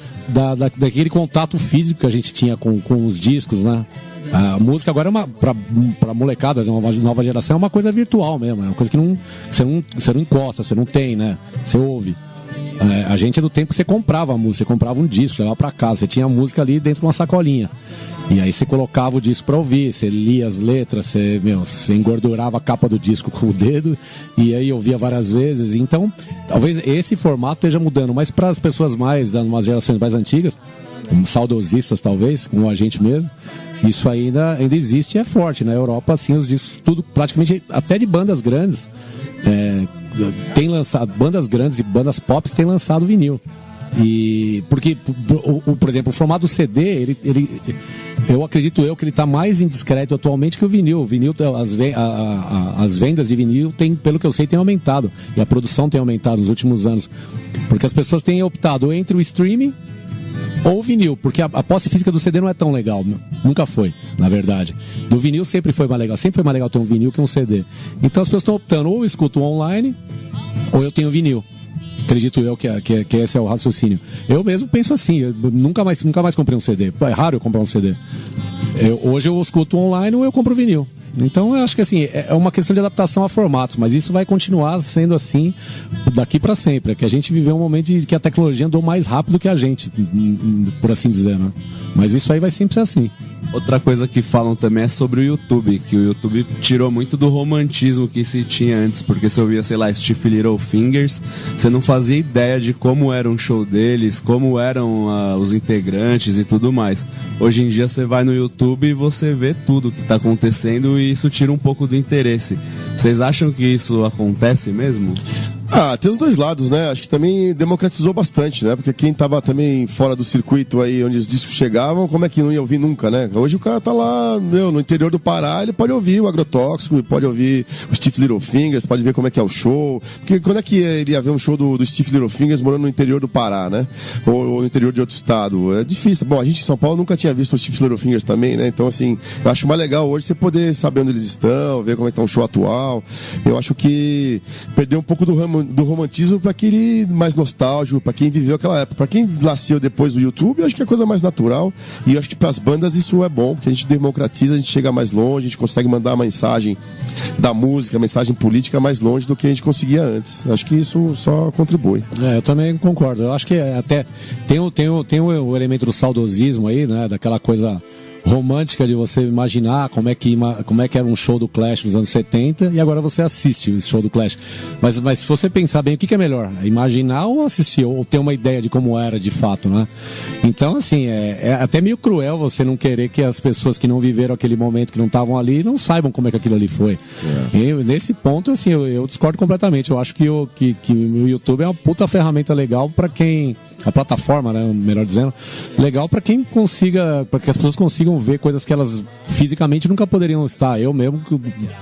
daquele contato físico que a gente tinha com os discos, né? A música agora pra molecada de nova geração é uma coisa virtual mesmo, é uma coisa que você não encosta, você não tem, né? Você ouve. A gente é do tempo que você comprava a música, você comprava um disco, levava pra casa, você tinha a música ali dentro de uma sacolinha. E aí você colocava o disco pra ouvir, você lia as letras, você engordurava a capa do disco com o dedo e aí ouvia várias vezes. Então, talvez esse formato esteja mudando, mas para as pessoas umas gerações mais antigas, saudosistas talvez, como a gente mesmo, isso ainda existe e é forte. Na Europa, assim, os discos, tudo praticamente, até de bandas grandes, tem lançado, bandas grandes e bandas pop têm lançado vinil. E porque, por exemplo, o formato CD, eu acredito que ele está mais indiscreto atualmente que o vinil. O vinil, as vendas de vinil pelo que eu sei, tem aumentado. E a produção tem aumentado nos últimos anos. Porque as pessoas têm optado entre o streaming ou o vinil, porque a posse física do CD não é tão legal, nunca foi, na verdade. Do vinil sempre foi mais legal ter um vinil que um CD. Então as pessoas estão optando, ou eu escuto online, ou eu tenho vinil. Acredito eu que esse é o raciocínio. Eu mesmo penso assim, eu nunca mais comprei um CD. É raro eu comprar um CD. Hoje eu escuto online ou eu compro vinil. Então eu acho que assim, é uma questão de adaptação a formatos, mas isso vai continuar sendo assim daqui para sempre. É que a gente viveu um momento de que a tecnologia andou mais rápido que a gente, por assim dizer, né? Mas isso aí vai sempre ser assim. Outra coisa que falam também é sobre o YouTube, que o YouTube tirou muito do romantismo que se tinha antes, porque você ouvia, sei lá, Stiff Little Fingers, você não fazia ideia de como era um show deles, como eram os integrantes e tudo mais. Hoje em dia você vai no YouTube e você vê tudo que tá acontecendo e isso tira um pouco do interesse. Vocês acham que isso acontece mesmo? Tem os dois lados, né? Acho que também democratizou bastante, né? Porque quem tava também fora do circuito aí, onde os discos chegavam, como é que não ia ouvir nunca, né? Hoje o cara tá lá, no interior do Pará, ele pode ouvir o Agrotóxico, pode ouvir o Stiff Little Fingers, pode ver como é que é o show. Porque quando é que ele ia ver um show do Stiff Little Fingers morando no interior do Pará, né? Ou no interior de outro estado? É difícil. Bom, a gente em São Paulo nunca tinha visto o Stiff Little Fingers também, né? Então, assim, eu acho mais legal hoje você poder saber onde eles estão, ver como é que tá um show atual. Eu acho que perdeu um pouco do romantismo para aquele mais nostálgico, para quem viveu aquela época. Para quem nasceu depois do YouTube, eu acho que é a coisa mais natural. E eu acho que para as bandas isso é bom, porque a gente democratiza, a gente chega mais longe, a gente consegue mandar a mensagem da música, a mensagem política mais longe do que a gente conseguia antes. Acho que isso só contribui. Eu também concordo. Eu acho que até tem o elemento do saudosismo aí, né? Daquela coisa romântica de você imaginar como é que era um show do Clash nos anos 70 e agora você assiste o show do Clash. Mas se você pensar bem, o que é melhor? Imaginar ou assistir? Ou ter uma ideia de como era de fato, né? Então, assim, é até meio cruel você não querer que as pessoas que não viveram aquele momento, que não estavam ali, não saibam como é que aquilo ali foi. E nesse ponto, assim, eu discordo completamente. Eu acho que o YouTube é uma puta ferramenta legal para quem... A plataforma, né, melhor dizendo, legal para quem consiga, para que as pessoas consigam ver coisas que elas fisicamente nunca poderiam estar. Eu mesmo,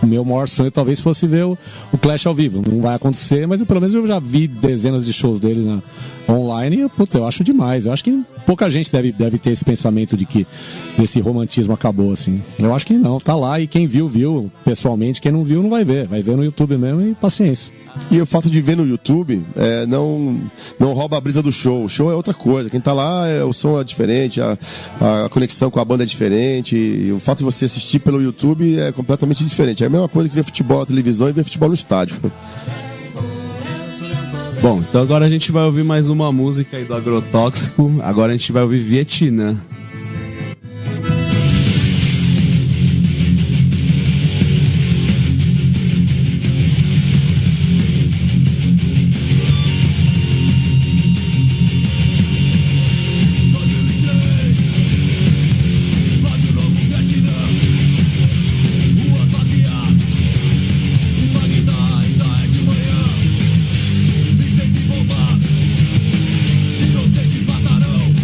o meu maior sonho talvez fosse ver o Clash ao vivo. Não vai acontecer, mas pelo menos eu já vi dezenas de shows dele online e, puta, eu acho demais. Eu acho que pouca gente deve ter esse pensamento de que esse romantismo acabou, assim. Eu acho que não, tá lá e quem viu pessoalmente, quem não viu não vai ver no YouTube mesmo e paciência. E o fato de ver no YouTube não rouba a brisa do show. O show é outra coisa. Quem tá lá, o som é diferente, a conexão com a banda é diferente. E o fato de você assistir pelo YouTube é completamente diferente. É a mesma coisa que ver futebol na televisão e ver futebol no estádio. Bom, então agora a gente vai ouvir mais uma música aí do Agrotóxico. Agora a gente vai ouvir Vietnã. Inocentes matarão.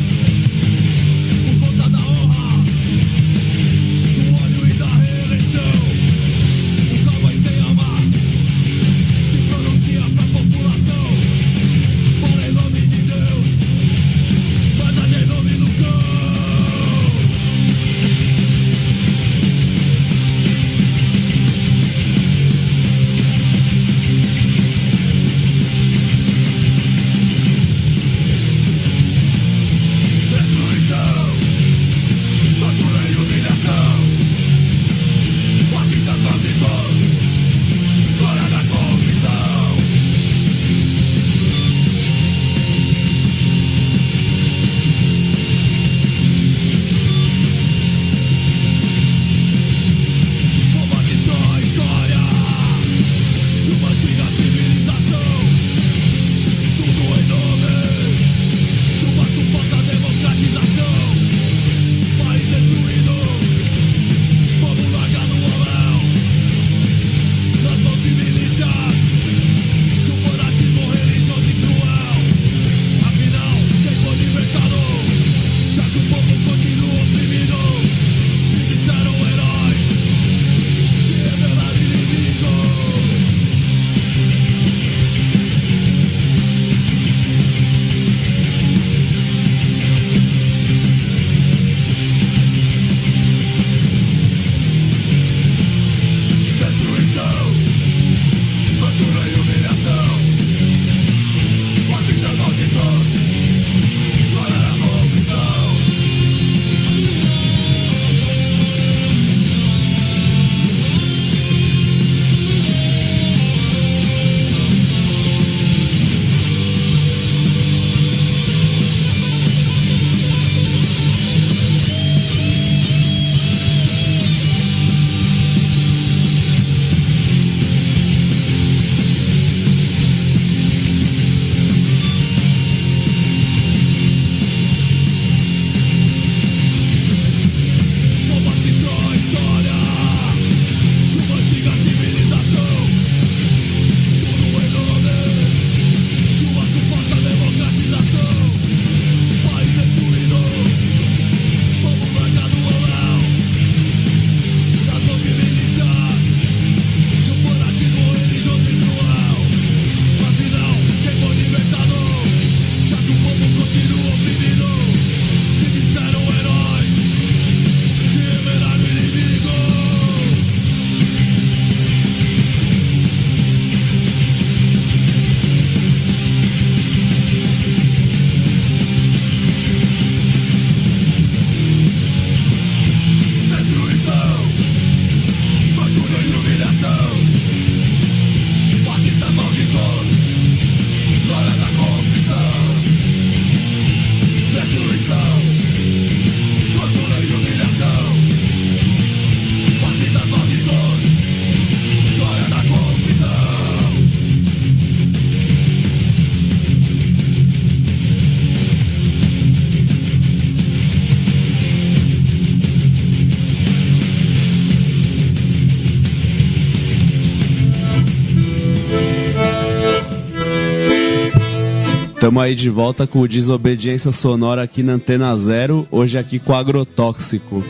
Estamos aí de volta com o Desobediência Sonora aqui na Antena Zero, hoje aqui com o Agrotóxico.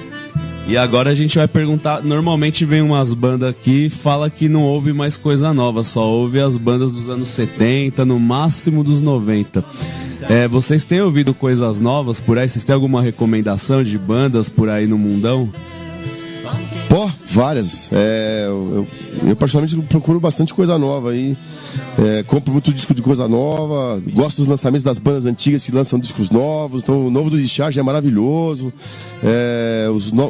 E agora a gente vai perguntar, normalmente vem umas bandas aqui e fala que não ouve mais coisa nova, só ouve as bandas dos anos 70, no máximo dos 90. Vocês têm ouvido coisas novas por aí? Vocês têm alguma recomendação de bandas por aí no mundão? Pô, várias. Eu particularmente procuro bastante coisa nova aí. Compro muito disco de coisa nova. Gosto dos lançamentos das bandas antigas que lançam discos novos. Então o novo do Discharge é maravilhoso.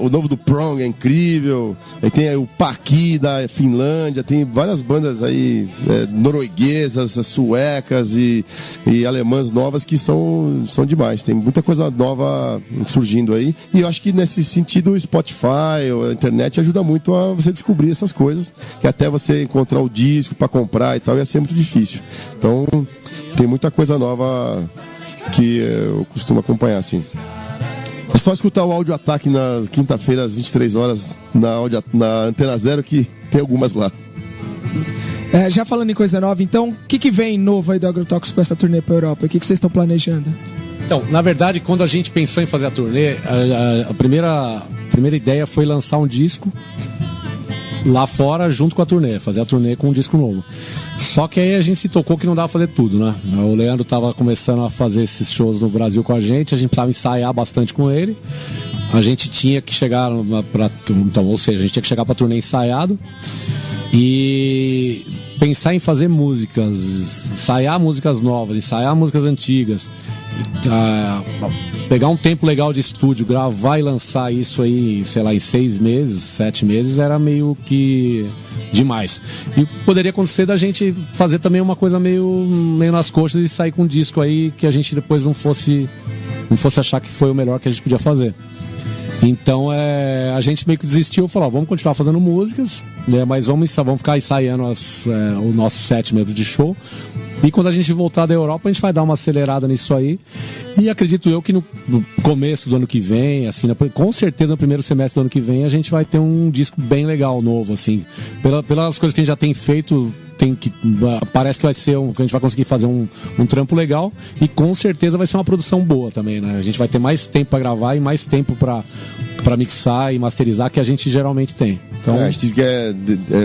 O novo do Prong é incrível. Aí tem o Paqui da Finlândia. Tem várias bandas aí norueguesas, suecas e alemãs novas que são demais. Tem muita coisa nova surgindo aí. E eu acho que nesse sentido o Spotify, a internet ajuda muito a você descobrir essas coisas, que até você encontrar o disco para comprar e tal ia ser muito difícil. Então tem muita coisa nova que eu costumo acompanhar, assim. É só escutar o Áudio Ataque na quinta-feira às 23 horas na Antena Zero, que tem algumas lá. Já falando em coisa nova, então, o que vem novo aí do Agrotóxico para essa turnê para Europa? O que vocês estão planejando? Então, na verdade, quando a gente pensou em fazer a turnê, a primeira ideia foi lançar um disco lá fora junto com a turnê, fazer a turnê com um disco novo. Só que aí a gente se tocou que não dava pra fazer tudo, né? O Leandro tava começando a fazer esses shows no Brasil com a gente precisava ensaiar bastante com ele. A gente tinha que chegar ou seja, a gente tinha que chegar pra turnê ensaiado e pensar em fazer músicas, ensaiar músicas novas, ensaiar músicas antigas, pegar um tempo legal de estúdio, gravar e lançar isso aí, sei lá, em 6 meses, 7 meses, era meio que demais. E poderia acontecer da gente fazer também uma coisa meio nas coxas e sair com um disco aí que a gente depois não fosse achar que foi o melhor que a gente podia fazer. Então a gente meio que desistiu, falou, vamos continuar fazendo músicas, né, mas vamos ficar ensaiando o nosso set mesmo de show. E quando a gente voltar da Europa, a gente vai dar uma acelerada nisso aí. E acredito eu que no começo do ano que vem, assim, com certeza no primeiro semestre do ano que vem, a gente vai ter um disco bem legal, novo, assim. Pelas coisas que a gente já tem feito, parece que vai ser que a gente vai conseguir fazer um trampo legal. E com certeza vai ser uma produção boa também, né? A gente vai ter mais tempo para gravar e mais tempo para mixar e masterizar que a gente geralmente tem. Então, a gente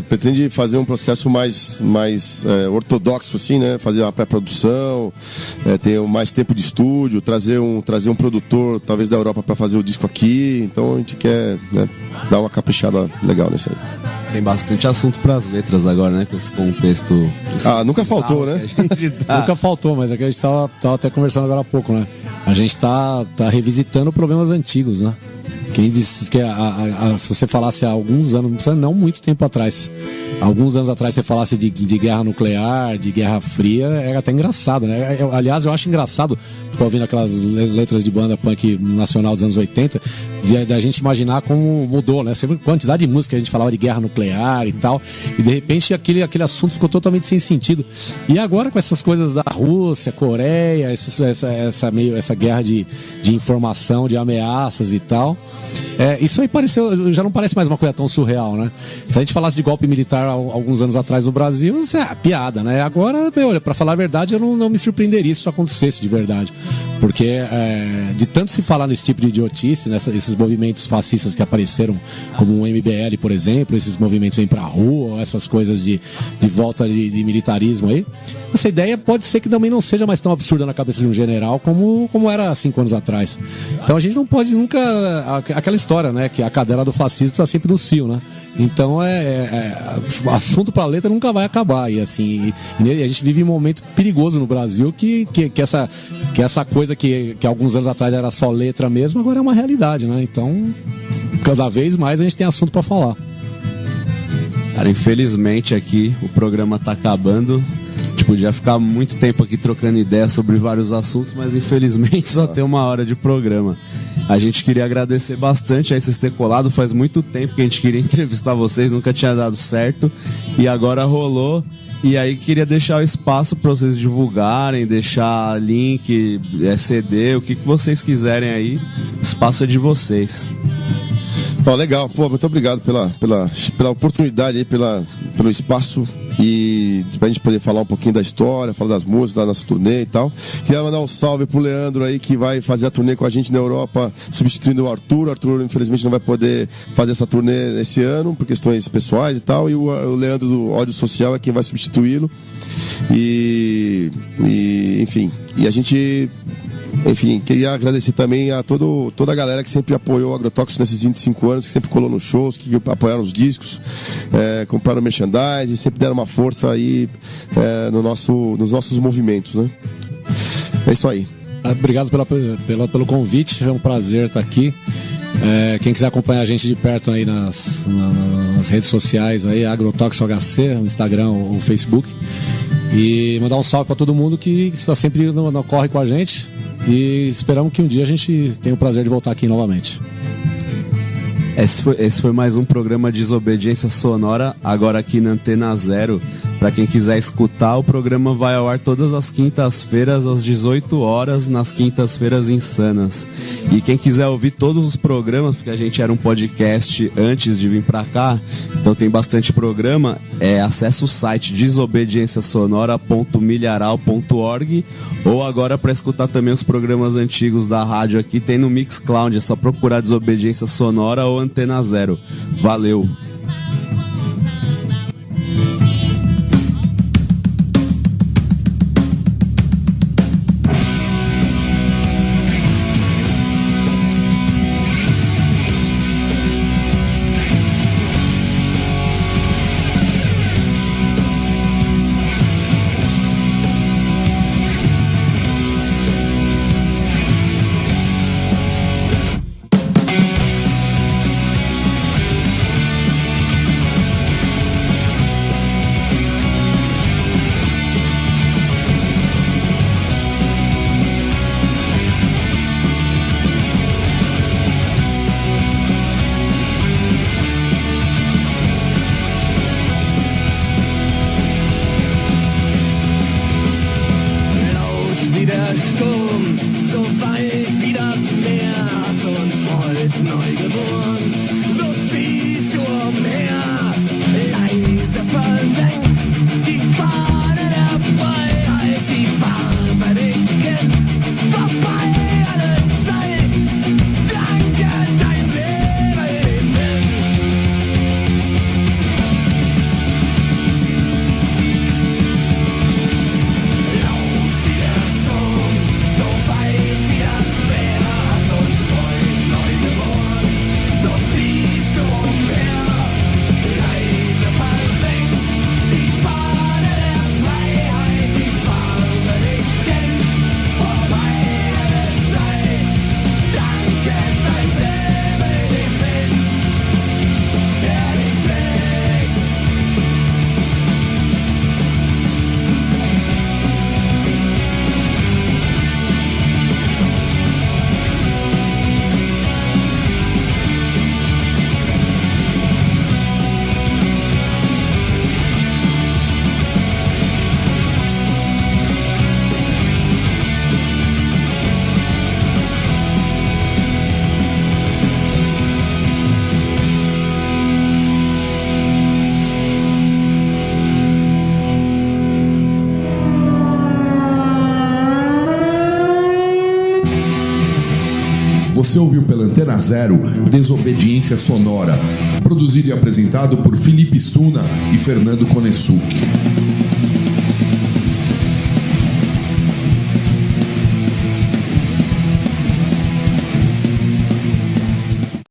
pretende fazer um processo mais ortodoxo, assim, né? Fazer uma pré-produção, ter mais tempo de estúdio, trazer um produtor, talvez da Europa, para fazer o disco aqui. Então a gente quer, né, dar uma caprichada legal nisso aí. Tem bastante assunto para as letras agora, né? Com esse contexto. Nunca faltou, né? Nunca faltou, mas é que a gente tava até conversando agora há pouco, né? A gente tá revisitando problemas antigos, né? Quem disse que se você falasse há alguns anos, não muito tempo atrás, alguns anos atrás você falasse de guerra nuclear, de guerra fria, era até engraçado, né? Aliás, eu acho engraçado, ficar ouvindo aquelas letras de banda punk nacional dos anos 80, da gente imaginar como mudou, né? Sempre quantidade de música a gente falava de guerra nuclear e tal, e de repente aquele assunto ficou totalmente sem sentido. E agora com essas coisas da Rússia, Coreia, essa guerra de informação, de ameaças e tal, isso aí já não parece mais uma coisa tão surreal, né? Se a gente falasse de golpe militar alguns anos atrás no Brasil, isso é piada, né? Agora, olha, pra falar a verdade, eu não me surpreenderia se isso acontecesse de verdade. Porque de tanto se falar nesse tipo de idiotice, esses movimentos fascistas que apareceram, como o MBL, por exemplo, esses movimentos vêm pra rua, essas coisas de volta de militarismo aí, essa ideia pode ser que também não seja mais tão absurda na cabeça de um general como era há 5 anos atrás. Então a gente não pode nunca... Aquela história, né? Que a cadela do fascismo está sempre no cio, né? Então assunto pra letra nunca vai acabar. E assim, a gente vive um momento perigoso no Brasil que essa coisa que alguns anos atrás era só letra mesmo, agora é uma realidade, né? Então, cada vez mais a gente tem assunto pra falar. Cara, infelizmente aqui o programa tá acabando. Podia ficar muito tempo aqui trocando ideias sobre vários assuntos, mas infelizmente só tem 1 hora de programa. A gente queria agradecer bastante aí vocês terem colado. Faz muito tempo que a gente queria entrevistar vocês, nunca tinha dado certo. E agora rolou. E aí queria deixar o espaço para vocês divulgarem, deixar link, CD, o que vocês quiserem aí. O espaço é de vocês. Legal, muito obrigado pela oportunidade aí, pelo espaço. e pra gente poder falar um pouquinho da história, falar das músicas, da nossa turnê e tal. Queria mandar um salve pro Leandro aí, que vai fazer a turnê com a gente na Europa, substituindo o Arthur. O Arthur, infelizmente, não vai poder fazer essa turnê esse ano, por questões pessoais e tal, e o Leandro do Ódio Social é quem vai substituí-lo. E enfim, e a gente... Enfim, queria agradecer também a toda a galera que sempre apoiou o Agrotóxico nesses 25 anos, que sempre colou nos shows, que apoiaram os discos, compraram merchandise e sempre deram uma força aí nos nossos movimentos, né? É isso aí. Obrigado pelo convite, é um prazer estar aqui. Quem quiser acompanhar a gente de perto aí nas redes sociais, aí, Agrotóxico HC, o Instagram ou o Facebook. E mandar um salve para todo mundo que está sempre no corre com a gente. E esperamos que um dia a gente tenha o prazer de voltar aqui novamente. Esse foi mais um programa Desobediência Sonora, agora aqui na Antena Zero. Para quem quiser escutar, o programa vai ao ar todas as quintas-feiras às 18 horas, nas quintas-feiras insanas. E quem quiser ouvir todos os programas, porque a gente era um podcast antes de vir para cá, então tem bastante programa, acessa o site desobediênciasonora.milharal.org, ou agora para escutar também os programas antigos da rádio aqui, tem no Mixcloud, é só procurar Desobediência Sonora ou Antena Zero. Valeu! Você ouviu pela Antena Zero Desobediência Sonora, produzido e apresentado por Felipe Suna e Fernando Konesuki.